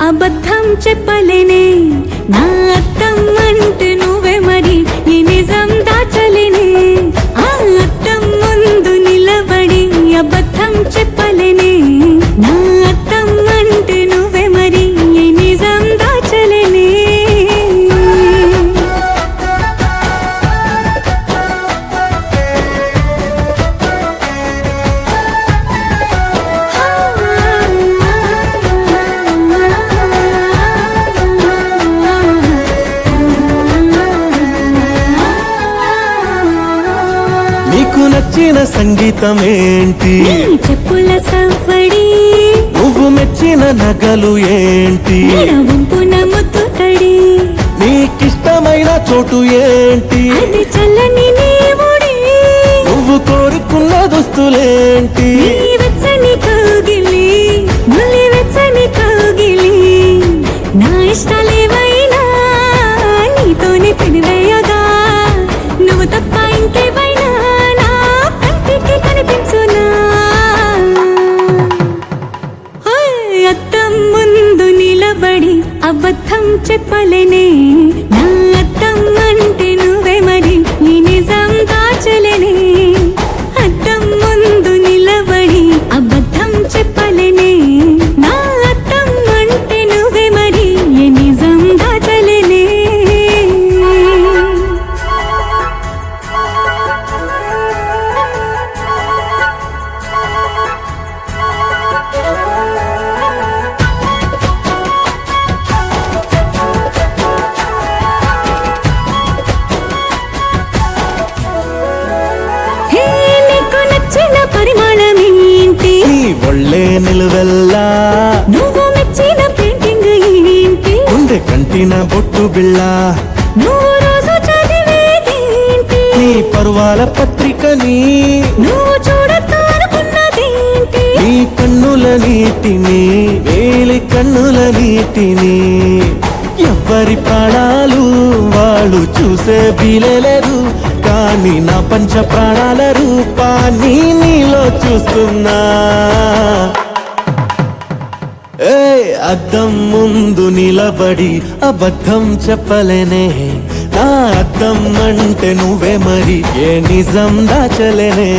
అబద్ధం చెప్పలేనే నా అద్దం అంటే నువ్వే మరి ఈ నిజం దాచలేనే ఆ అద్దం ముందు నిలబడి అబద్ధం చెప్పలేనే నా అద్దం అంటే నువ్వే మరి ఈ నిజం దాచలేనే నీకు నచ్చిన సంగీతం ఏంటి చెప్పుల సవ్వడి నువ్వు మెచ్చిన నగలు ఏంటి వంపున ముద్దు తడి నీకిష్టమైన చోటు ఏంటి అది చల్లని నీవుడి నువ్వు కోరుకున్న దుస్తులేంటి వెచ్చని కౌగిలి నులి వెచ్చని కౌగిలి నా ఇష్టాలేవైనా నీతోనే పెనివేయగా నువ్వు తప్ప ఇంకేవైనా నా కంటికి కనిపించునా అద్దం ముందు నిలబడి అబద్ధం చెప్పలేనే నా అద్దం అంటే నువ్వే మరి ఈ నిజం దాచలేనే అద్దం ముందు నిలబడి అబద్ధం చెప్పలేనే నా అద్దం అంటే నువ్వే మరి ఈ నిజం దాచలేనే హే నీకు నచ్చిన పరిమాణమేంటి నీ ఒళ్ళే నిలువెల్లా నువ్వు మెచ్చిన పెయింటింగ్ ఏంటి గుండె కంటిన బొట్టు బిళ్ళ నువ్వు రోజు చదివేదేంటి నీ పర్వాల పత్రికని నువ్వు చూడతానుకున్నదేంటి నీ కన్నుల నీటిని వేలి కన్నుల నీటిని ఎవ్వరి ప్రాణాలు వాళ్ళు చూసే వీలేదు కానీ నా పంచ ప్రాణాల రూపాన్ని నీలో చూస్తున్నా ఏ అద్దం ముందు నిలబడి అబద్ధం చెప్పలేనే నా అద్దం అంటే నువ్వే మరి ఏ నిజం దాచలేనే